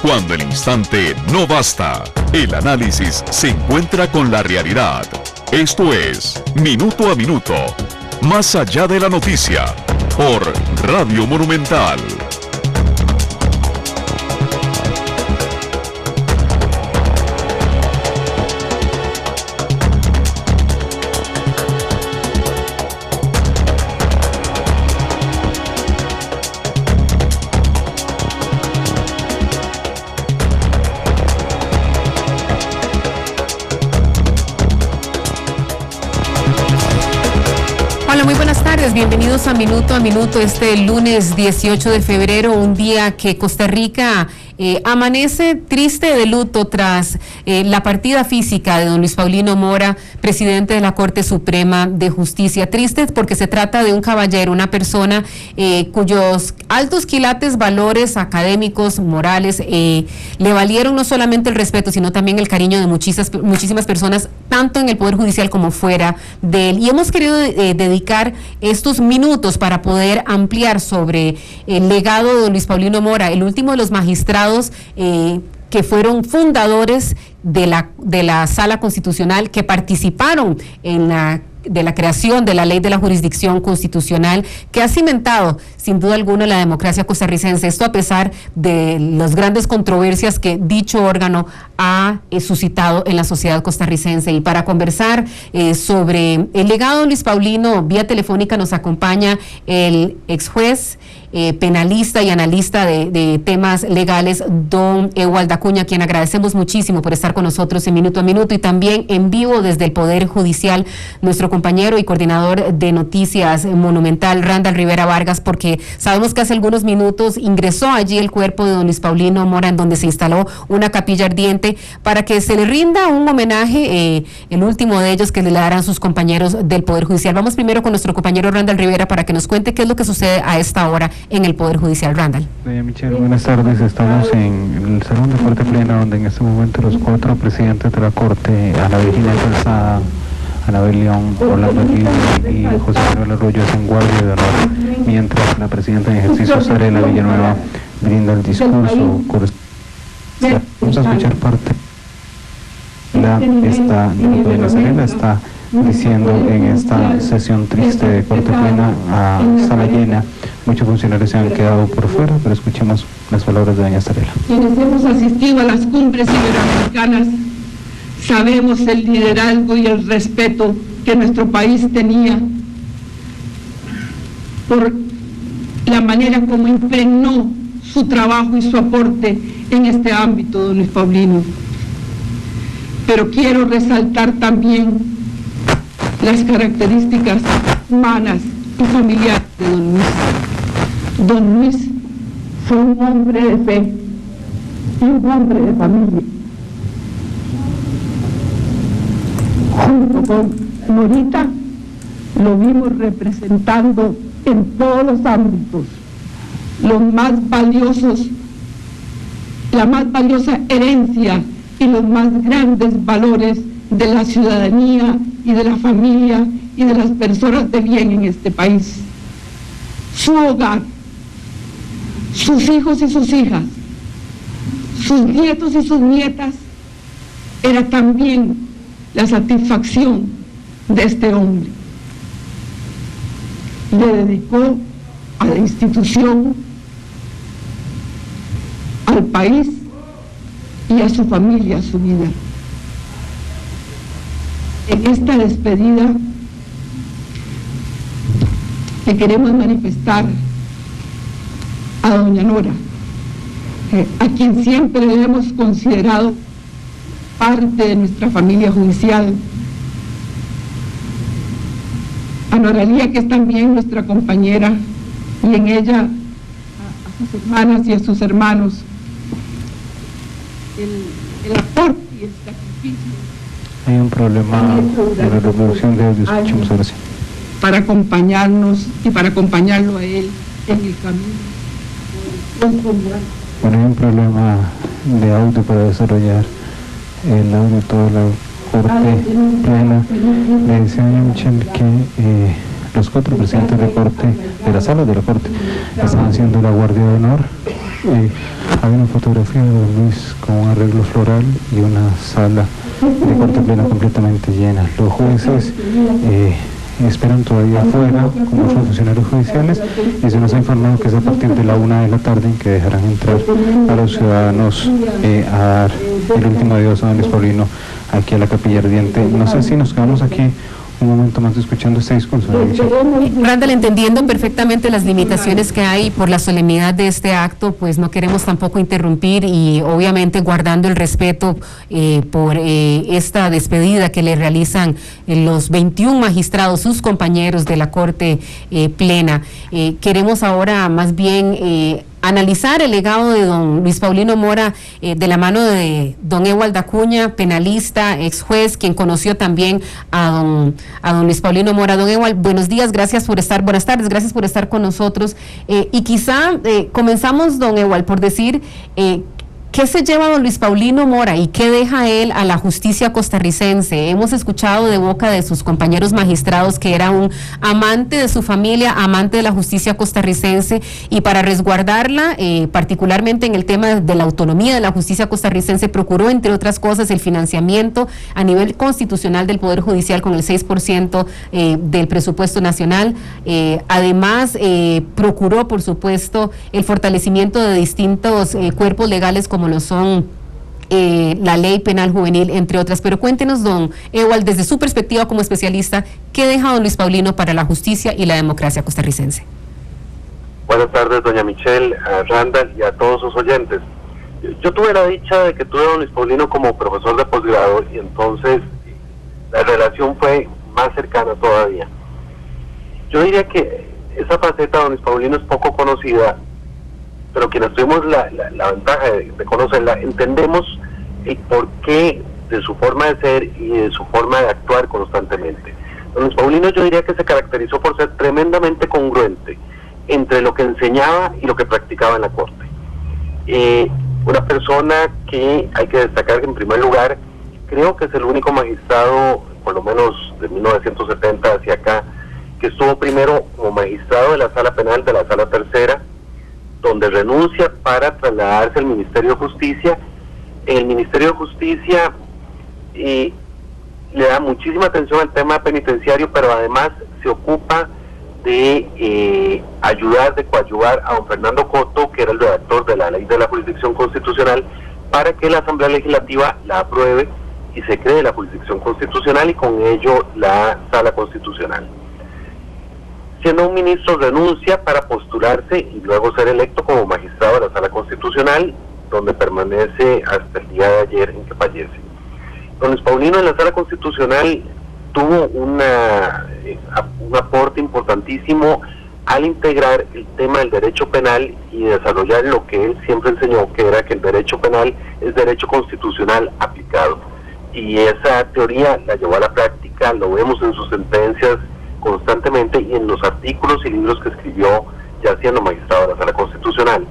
Cuando el instante no basta, el análisis se encuentra con la realidad. Esto es Minuto a Minuto, más allá de la noticia, por Radio Monumental. Muy buenas tardes, bienvenidos a Minuto este lunes 18 de febrero, un día que Costa Rica amanece triste de luto tras la partida física de don Luis Paulino Mora, presidente de la Corte Suprema de Justicia. Triste porque se trata de un caballero, una persona cuyos altos quilates valores académicos, morales, le valieron no solamente el respeto, sino también el cariño de muchísimas personas, tanto en el Poder Judicial como fuera de él. Y hemos querido dedicar estos minutos para poder ampliar sobre el legado de don Luis Paulino Mora, el último de los magistrados que fueron fundadores de la Sala Constitucional, que participaron de la creación de la Ley de la Jurisdicción Constitucional, que ha cimentado sin duda alguna la democracia costarricense. Esto a pesar de las grandes controversias que dicho órgano ha suscitado en la sociedad costarricense. Y para conversar sobre el legado de Luis Paulino, vía telefónica nos acompaña el ex juez, penalista y analista de temas legales, don Ewald Acuña, a quien agradecemos muchísimo por estar con nosotros en Minuto a Minuto, y también en vivo desde el Poder Judicial, nuestro compañero y coordinador de Noticias Monumental, Randall Rivera Vargas, porque sabemos que hace algunos minutos ingresó allí el cuerpo de don Luis Paulino Mora, en donde se instaló una capilla ardiente para que se le rinda un homenaje, el último de ellos que le darán sus compañeros del Poder Judicial. Vamos primero con nuestro compañero Randall Rivera para que nos cuente qué es lo que sucede a esta hora en el Poder Judicial. Randall. Michelle, buenas tardes. Estamos en el Salón de Corte Plena, donde en este momento los cuatro presidentes de la Corte, Ana Virginia Calzada, Anabel León, Orlando Gil y José Manuel Arroyo, hacen guardia de honor, mientras la presidenta en ejercicio, Sarela Villanueva, brinda el discurso. Vamos a escuchar parte. Sarela está diciendo en esta sesión triste de Corte Plena, a sala llena, muchos funcionarios se han quedado por fuera, pero escuchemos las palabras de doña Sarela. Quienes hemos asistido a las cumbres iberoamericanas sabemos el liderazgo y el respeto que nuestro país tenía por la manera como impregnó su trabajo y su aporte en este ámbito, don Luis Paulino. Pero quiero resaltar también las características humanas y familiares de don Luis. Don Luis fue un hombre de fe y un hombre de familia. Junto con Morita lo vimos representando en todos los ámbitos los más valiosos, la más valiosa herencia y los más grandes valores de la ciudadanía y de la familia y de las personas de bien en este país. Su hogar, sus hijos y sus hijas, sus nietos y sus nietas, era también la satisfacción de este hombre. Le dedicó a la institución, al país y a su familia su vida. En esta despedida le queremos manifestar a doña Nora, a quien siempre hemos considerado parte de nuestra familia judicial, a Noralía, que es también nuestra compañera, y en ella a sus hermanas y a sus hermanos, el aporte y el sacrificio. Hay un problema en la reproducción de audio, escuchemos ahora sí. Para acompañarnos y para acompañarlo a él en el camino. Bueno, hay un problema de audio para desarrollar el audio de toda la Corte Plena. Le decía a doña Michelle que los cuatro presidentes de Corte, de la Sala de la Corte, están haciendo la guardia de honor Hay una fotografía de don Luis con un arreglo floral y una sala de corte plena completamente llena. Los jueces esperan todavía afuera con los funcionarios judiciales y se nos ha informado que es a partir de la 1 de la tarde en que dejarán entrar a los ciudadanos a dar el último adiós a don Luis Paulino aquí a la Capilla Ardiente. No sé si nos quedamos aquí un momento más escuchando este discurso. Randall, entendiendo perfectamente las limitaciones que hay por la solemnidad de este acto, pues no queremos tampoco interrumpir y obviamente guardando el respeto por esta despedida que le realizan los 21 magistrados, sus compañeros de la Corte Plena. Queremos ahora más bien analizar el legado de don Luis Paulino Mora de la mano de don Ewald Acuña, penalista, ex juez, quien conoció también a don Luis Paulino Mora. Don Ewald, buenas tardes, gracias por estar con nosotros. Y quizá comenzamos, don Ewald, por decir ¿qué se lleva don Luis Paulino Mora y qué deja él a la justicia costarricense? Hemos escuchado de boca de sus compañeros magistrados que era un amante de su familia, amante de la justicia costarricense, y para resguardarla, particularmente en el tema de la autonomía de la justicia costarricense, procuró, entre otras cosas, el financiamiento a nivel constitucional del Poder Judicial con el 6% del presupuesto nacional. Además, procuró, por supuesto, el fortalecimiento de distintos cuerpos legales como lo son la ley penal juvenil, entre otras. Pero cuéntenos, don Ewald, desde su perspectiva como especialista, ¿qué deja don Luis Paulino para la justicia y la democracia costarricense? Buenas tardes, doña Michelle, a Randall y a todos sus oyentes. Yo tuve la dicha de que tuve a don Luis Paulino como profesor de posgrado y entonces la relación fue más cercana todavía. Yo diría que esa faceta de don Luis Paulino es poco conocida, pero quienes tuvimos la ventaja de conocerla, entendemos el porqué de su forma de ser y de su forma de actuar constantemente. Don Luis Paulino, yo diría que se caracterizó por ser tremendamente congruente entre lo que enseñaba y lo que practicaba en la Corte. Una persona que hay que destacar que, en primer lugar, creo que es el único magistrado, por lo menos de 1970 hacia acá, que estuvo primero como magistrado de la Sala Penal de la Sala Tercera, donde renuncia para trasladarse al Ministerio de Justicia. El Ministerio de Justicia le da muchísima atención al tema penitenciario, pero además se ocupa de ayudar, de coadyuvar a don Fernando Coto, que era el redactor de la Ley de la Jurisdicción Constitucional, para que la Asamblea Legislativa la apruebe y se cree la Jurisdicción Constitucional y con ello la Sala Constitucional. Siendo un ministro, renuncia para postularse y luego ser electo como magistrado de la Sala Constitucional, donde permanece hasta el día de ayer en que fallece. Don Luis Paulino en la Sala Constitucional tuvo un aporte importantísimo al integrar el tema del derecho penal y desarrollar lo que él siempre enseñó, que era que el derecho penal es derecho constitucional aplicado. Y esa teoría la llevó a la práctica, lo vemos en sus sentencias constantemente y en los artículos y libros que escribió ya siendo magistrado de la Sala Constitucional.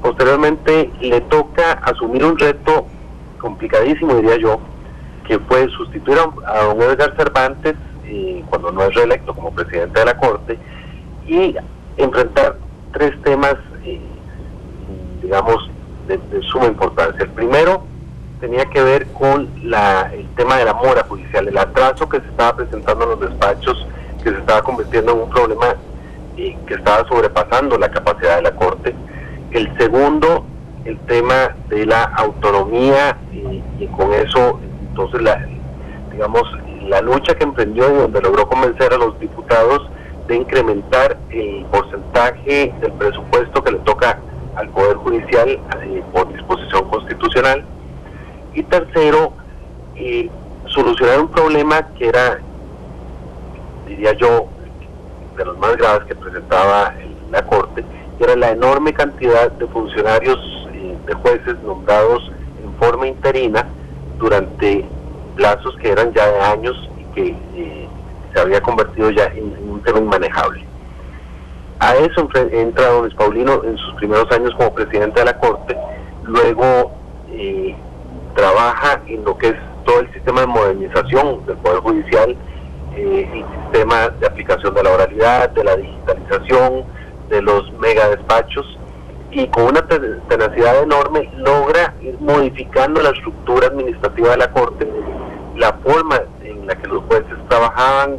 Posteriormente le toca asumir un reto complicadísimo, diría yo, que fue sustituir a don Edgar Cervantes cuando no es reelecto como presidente de la Corte y enfrentar tres temas, digamos, de suma importancia. El primero tenía que ver con el tema de la mora judicial, el atraso que se estaba presentando en los despachos, que se estaba convirtiendo en un problema que estaba sobrepasando la capacidad de la Corte. El segundo, el tema de la autonomía y con eso, entonces, la lucha que emprendió y donde logró convencer a los diputados de incrementar el porcentaje del presupuesto que le toca al Poder Judicial por disposición constitucional. Y tercero, solucionar un problema que era, diría yo, de los más graves que presentaba la Corte, que era la enorme cantidad de funcionarios, de jueces nombrados en forma interina durante plazos que eran ya de años y que se había convertido ya en un tema inmanejable. A eso entra don Luis Paulino en sus primeros años como presidente de la Corte, luego trabaja en lo que es todo el sistema de modernización del Poder Judicial, el sistema de aplicación de la oralidad, de la digitalización, de los mega despachos, y con una tenacidad enorme logra ir modificando la estructura administrativa de la Corte, la forma en la que los jueces trabajaban,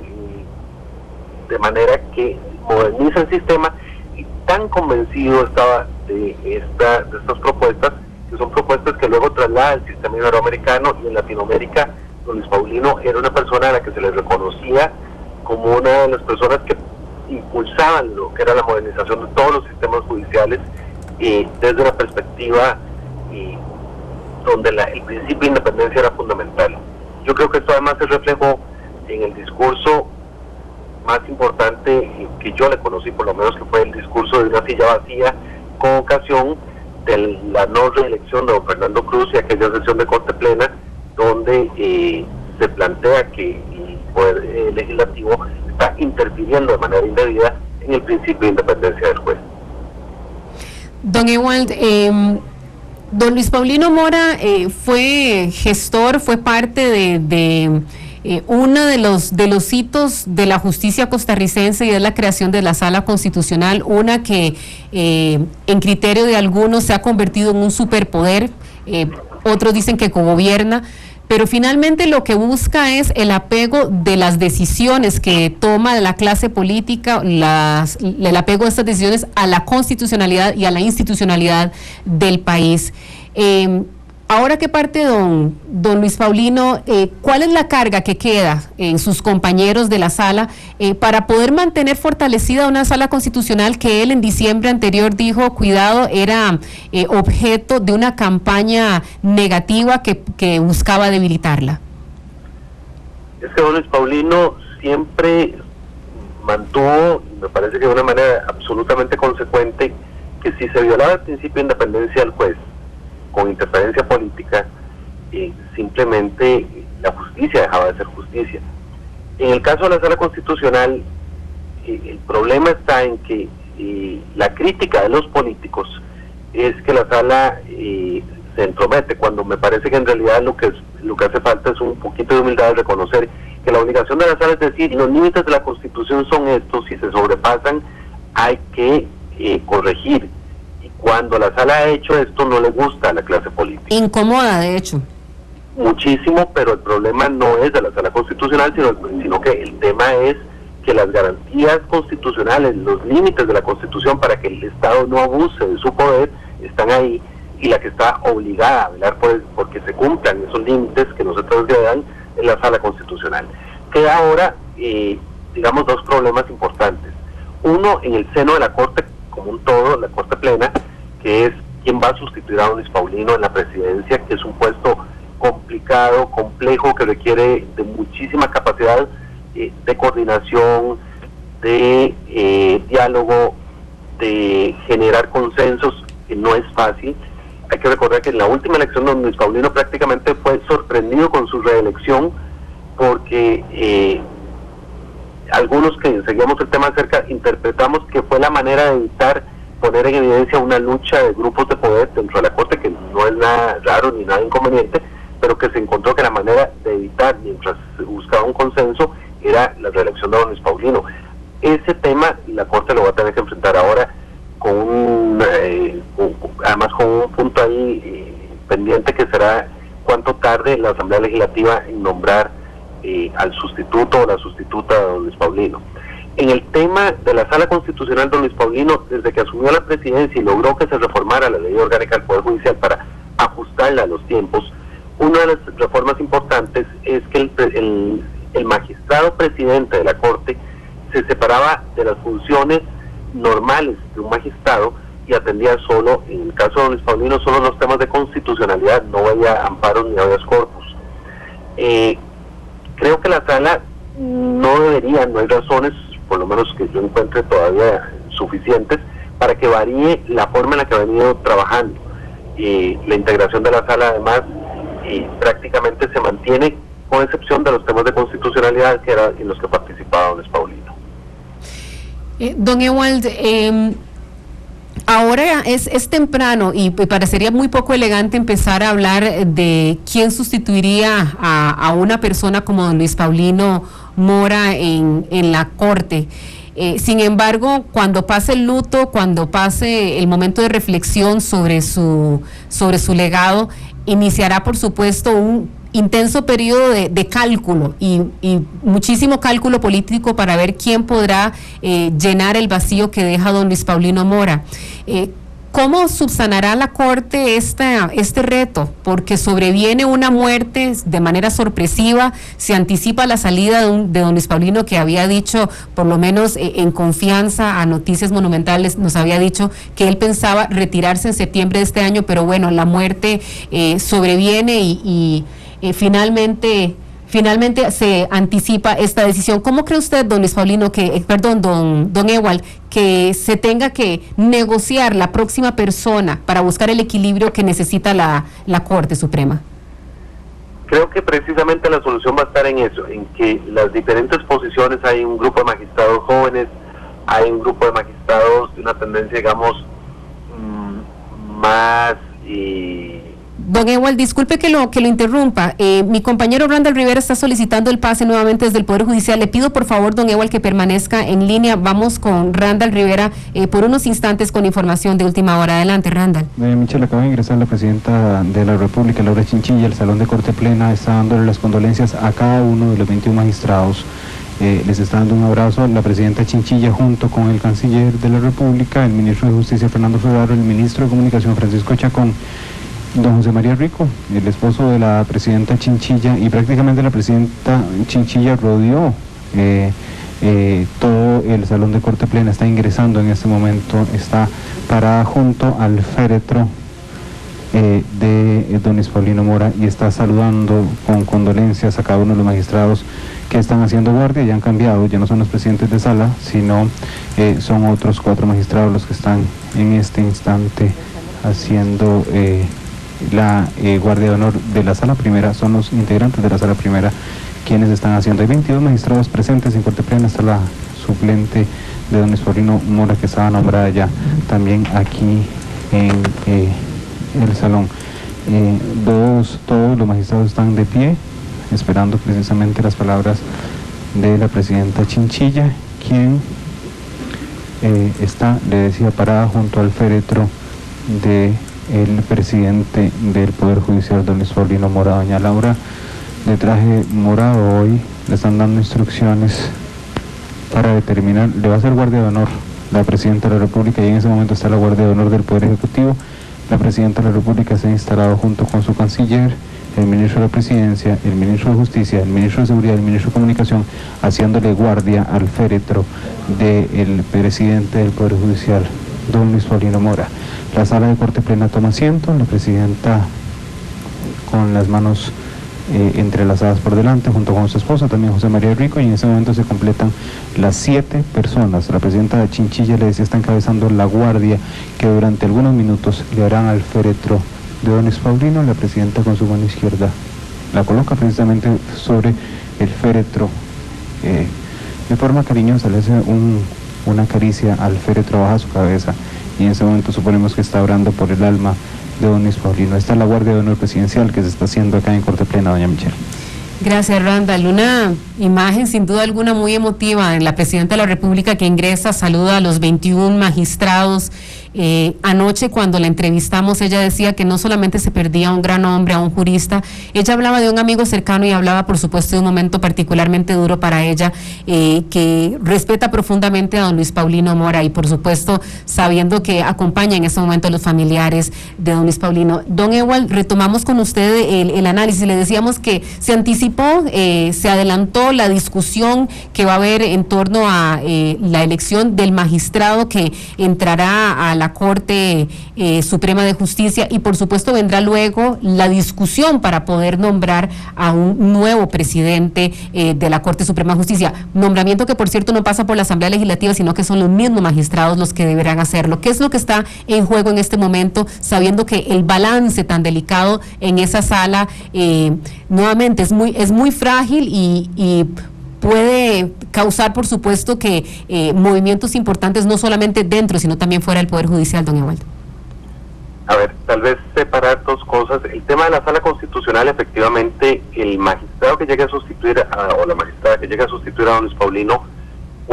de manera que moderniza el sistema, y tan convencido estaba de estas propuestas, que son propuestas que luego traslada al sistema iberoamericano, y en Latinoamérica don Luis Paulino era una persona a la que se le reconocía como una de las personas que impulsaban lo que era la modernización de todos los sistemas judiciales, desde una perspectiva donde el principio de independencia era fundamental. Yo creo que esto además se reflejó en el discurso más importante que yo le conocí, por lo menos, que fue el discurso de una silla vacía con ocasión de la no reelección de don Fernando Cruz y aquella sesión de Corte Plena, donde se plantea que el Poder Legislativo está interfiriendo de manera indebida en el principio de independencia del juez. Don Ewald, don Luis Paulino Mora fue gestor, fue parte de uno de los hitos de la justicia costarricense, y es la creación de la Sala Constitucional, una que en criterio de algunos se ha convertido en un superpoder, otros dicen que cogobierna, pero finalmente lo que busca es el apego de las decisiones que toma la clase política, el apego de estas decisiones a la constitucionalidad y a la institucionalidad del país. Ahora que parte don Luis Paulino, ¿cuál es la carga que queda en sus compañeros de la sala para poder mantener fortalecida una sala constitucional que él en diciembre anterior dijo, cuidado, era objeto de una campaña negativa que buscaba debilitarla? Es que don Luis Paulino siempre mantuvo, me parece que de una manera absolutamente consecuente, que si se violaba el principio de independencia del juez con interferencia política, simplemente la justicia dejaba de ser justicia. En el caso de la Sala Constitucional, el problema está en que la crítica de los políticos es que la Sala se entromete, cuando me parece que en realidad lo que hace falta es un poquito de humildad de reconocer que la obligación de la Sala es decir, los límites de la Constitución son estos, si se sobrepasan hay que corregir. Cuando la Sala ha hecho esto, no le gusta a la clase política. Incomoda, de hecho. Muchísimo, pero el problema no es de la Sala Constitucional, sino que el tema es que las garantías constitucionales, los límites de la Constitución para que el Estado no abuse de su poder, están ahí, y la que está obligada a velar porque se cumplan esos límites que no se transgredan es la Sala Constitucional. Queda ahora, digamos, dos problemas importantes. Uno, en el seno de la Corte como un todo, la Corte Plena, que es quien va a sustituir a don Luis Paulino en la presidencia, que es un puesto complicado, complejo, que requiere de muchísima capacidad de coordinación, de diálogo, de generar consensos, que no es fácil. Hay que recordar que en la última elección don Luis Paulino prácticamente fue sorprendido con su reelección, porque algunos que seguimos el tema de cerca interpretamos que fue la manera de evitar poner en evidencia una lucha de grupos de poder dentro de la Corte, que no es nada raro ni nada inconveniente, pero que se encontró que la manera de evitar, mientras se buscaba un consenso, era la reelección de don Luis Paulino. Ese tema la Corte lo va a tener que enfrentar ahora además con un punto ahí pendiente, que será cuánto tarde la Asamblea Legislativa en nombrar al sustituto o la sustituta de don Luis Paulino. En el tema de la Sala Constitucional, don Luis Paulino, desde que asumió la presidencia y logró que se reformara la Ley Orgánica del Poder Judicial para ajustarla a los tiempos, una de las reformas importantes es que el magistrado presidente de la Corte se separaba de las funciones normales de un magistrado y atendía solo, en el caso de don Luis Paulino, solo los temas de constitucionalidad, no había amparos ni habeas corpus. Creo que la Sala no hay razones, por lo menos que yo encuentre todavía suficientes, para que varíe la forma en la que ha venido trabajando. La integración de la Sala, además, prácticamente se mantiene, con excepción de los temas de constitucionalidad, que eran en los que participaba don Luis Paulino. Don Ewald, ahora es temprano y parecería muy poco elegante empezar a hablar de quién sustituiría a una persona como don Luis Paulino Mora en la Corte. Sin embargo, cuando pase el luto, cuando pase el momento de reflexión sobre su legado, iniciará, por supuesto, un intenso periodo de cálculo y muchísimo cálculo político para ver quién podrá llenar el vacío que deja don Luis Paulino Mora. ¿Cómo subsanará la Corte este reto? Porque sobreviene una muerte de manera sorpresiva, se anticipa la salida de don Luis Paulino, que había dicho, por lo menos en confianza a Noticias Monumentales, nos había dicho que él pensaba retirarse en septiembre de este año, pero bueno, la muerte sobreviene y finalmente se anticipa esta decisión. ¿Cómo cree usted, don Luis Paulino, don Ewald, que se tenga que negociar la próxima persona para buscar el equilibrio que necesita la Corte Suprema? Creo que precisamente la solución va a estar en eso, en que las diferentes posiciones, hay un grupo de magistrados jóvenes, hay un grupo de magistrados de una tendencia, digamos, más... Don Ewald, disculpe que lo interrumpa. Mi compañero Randall Rivera está solicitando el pase nuevamente desde el Poder Judicial. Le pido por favor, don Ewald, que permanezca en línea. Vamos con Randall Rivera por unos instantes con información de última hora. Adelante, Randall. Michelle, acaba de ingresar la presidenta de la República, Laura Chinchilla, al Salón de Corte Plena. Está dándole las condolencias a cada uno de los 21 magistrados. Les está dando un abrazo. La presidenta Chinchilla, junto con el canciller de la República, el ministro de Justicia, Fernando Fedaro, el ministro de Comunicación, Francisco Chacón, don José María Rico, el esposo de la presidenta Chinchilla, y prácticamente la presidenta Chinchilla rodeó todo el Salón de Corte Plena. Está ingresando en este momento, está parada junto al féretro de don Luis Paulino Mora y está saludando con condolencias a cada uno de los magistrados que están haciendo guardia. Ya han cambiado, ya no son los presidentes de sala, sino son otros 4 magistrados los que están en este instante haciendo la guardia de honor de la sala primera. Son los integrantes de la sala primera quienes están haciendo. Hay 22 magistrados presentes en Corte Plena. Está la suplente de don Luis Paulino Mora, que estaba nombrada ya también aquí en el salón. Todos los magistrados están de pie esperando precisamente las palabras de la presidenta Chinchilla, quien está, le decía, parada junto al féretro de el presidente del Poder Judicial, don Luis Paulino Mora. Doña Laura, de traje morado hoy, le están dando instrucciones para determinar, le va a hacer guardia de honor la presidenta de la República, y en ese momento está la guardia de honor del Poder Ejecutivo. La presidenta de la República se ha instalado junto con su canciller, el ministro de la Presidencia, el ministro de Justicia, el ministro de Seguridad, el ministro de Comunicación, haciéndole guardia al féretro del presidente del Poder Judicial, don Luis Paulino Mora. La sala de Corte Plena toma asiento, la presidenta con las manos entrelazadas por delante, junto con su esposa, también José María Rico, y en ese momento se completan las 7 personas. La presidenta de Chinchilla, le decía, está encabezando la guardia que durante algunos minutos le harán al féretro de don Luis Paulino. La presidenta con su mano izquierda la coloca precisamente sobre el féretro, de forma cariñosa, le hace una caricia al féretro bajo su cabeza, y en ese momento suponemos que está orando por el alma de don Luis Paulino. Esta es la guardia de honor presidencial que se está haciendo acá en Corte Plena, doña Michelle. Gracias, Randall. Una imagen sin duda alguna muy emotiva en la presidenta de la República, que ingresa, saluda a los 21 magistrados. Anoche, cuando la entrevistamos, ella decía que no solamente se perdía a un gran hombre, a un jurista, ella hablaba de un amigo cercano y hablaba, por supuesto, de un momento particularmente duro para ella, que respeta profundamente a don Luis Paulino Mora, y por supuesto sabiendo que acompaña en este momento a los familiares de don Luis Paulino. Don Ewald, retomamos con usted el análisis. Le decíamos que se anticipó, se adelantó la discusión que va a haber en torno a la elección del magistrado que entrará a la Corte Suprema de Justicia, y por supuesto vendrá luego la discusión para poder nombrar a un nuevo presidente de la Corte Suprema de Justicia, nombramiento que por cierto no pasa por la Asamblea Legislativa, sino que son los mismos magistrados los que deberán hacerlo. ¿Qué es lo que está en juego en este momento, sabiendo que el balance tan delicado en esa sala nuevamente es muy frágil y puede causar, por supuesto, que movimientos importantes no solamente dentro, sino también fuera del Poder Judicial, don Ewald? A ver, tal vez separar dos cosas. El tema de la sala constitucional, efectivamente, el magistrado que llegue a sustituir o la magistrada que llegue a sustituir a don Luis Paulino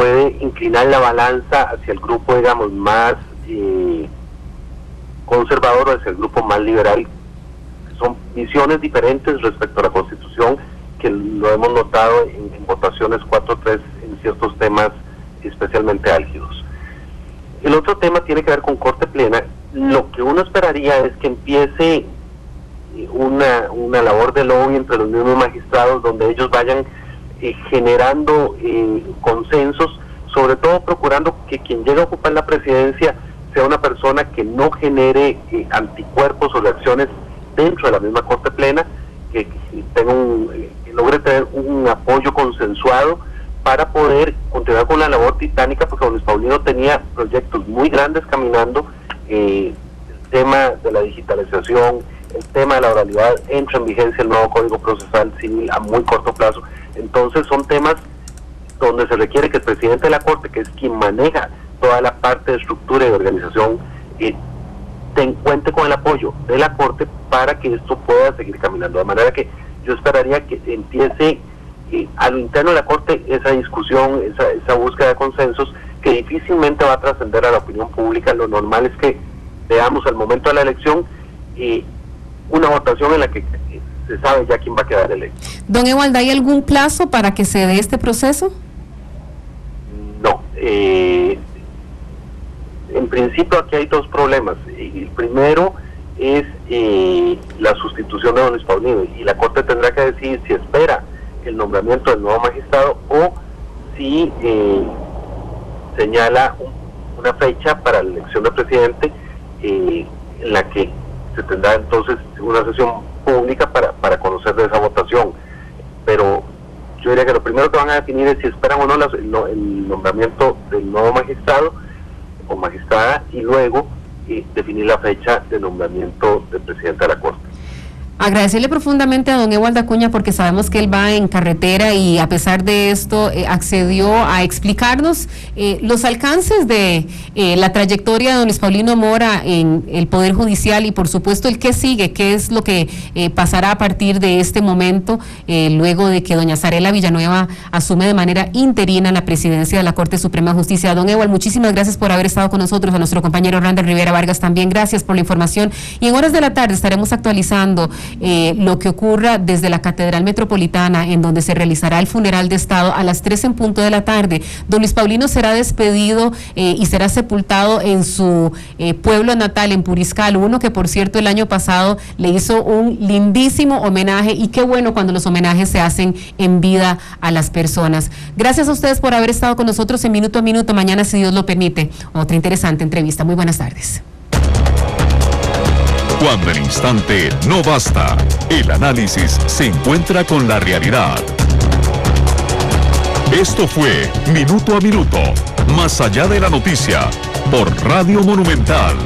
puede inclinar la balanza hacia el grupo, digamos, más conservador o hacia el grupo más liberal. Son visiones diferentes respecto a la Constitución, que lo hemos notado en votaciones 4-3 en ciertos temas especialmente álgidos. El otro tema tiene que ver con Corte Plena. Lo que uno esperaría es que empiece una labor de lobby entre los mismos magistrados, donde ellos vayan generando consensos, sobre todo procurando que quien llegue a ocupar la presidencia sea una persona que no genere anticuerpos o reacciones dentro de la misma Corte Plena, que logre tener un apoyo consensuado para poder continuar con la labor titánica, porque don Luis Paulino tenía proyectos muy grandes caminando. El tema de la digitalización, el tema de la oralidad, entra en vigencia el nuevo Código Procesal Civil a muy corto plazo. Entonces son temas donde se requiere que el presidente de la Corte, que es quien maneja toda la parte de estructura y de organización, cuente con el apoyo de la Corte para que esto pueda seguir caminando. De manera que yo esperaría que empiece a lo interno de la Corte esa discusión, esa búsqueda de consensos, que difícilmente va a trascender a la opinión pública. Lo normal es que veamos al momento de la elección una votación en la que se sabe ya quién va a quedar electo. Don Ewald, ¿hay algún plazo para que se dé este proceso? No. En principio aquí hay dos problemas. El primero es la sustitución de don Luis Paulino, y la Corte tendrá que decidir si espera el nombramiento del nuevo magistrado o si señala una fecha para la elección del presidente, en la que se tendrá entonces una sesión pública para conocer de esa votación. Pero yo diría que lo primero que van a definir es si esperan o no el nombramiento del nuevo magistrado o magistrada, y luego definir la fecha de nombramiento del presidente de la Corte. Agradecerle profundamente a don Ewald Acuña, porque sabemos que él va en carretera y a pesar de esto accedió a explicarnos los alcances de la trayectoria de don Luis Paulino Mora en el Poder Judicial y por supuesto el qué sigue, qué es lo que pasará a partir de este momento, luego de que doña Zarela Villanueva asume de manera interina la presidencia de la Corte Suprema de Justicia. Don Ewald, muchísimas gracias por haber estado con nosotros. A nuestro compañero Randall Rivera Vargas también gracias por la información, y en horas de la tarde estaremos actualizando lo que ocurra desde la Catedral Metropolitana, en donde se realizará el funeral de Estado a las 3 en punto de la tarde. Don Luis Paulino será despedido y será sepultado en su pueblo natal, en Puriscal, uno que por cierto el año pasado le hizo un lindísimo homenaje, y qué bueno cuando los homenajes se hacen en vida a las personas. Gracias a ustedes por haber estado con nosotros en Minuto a Minuto. Mañana, si Dios lo permite, otra interesante entrevista. Muy buenas tardes. Cuando el instante no basta, el análisis se encuentra con la realidad. Esto fue Minuto a Minuto, más allá de la noticia, por Radio Monumental.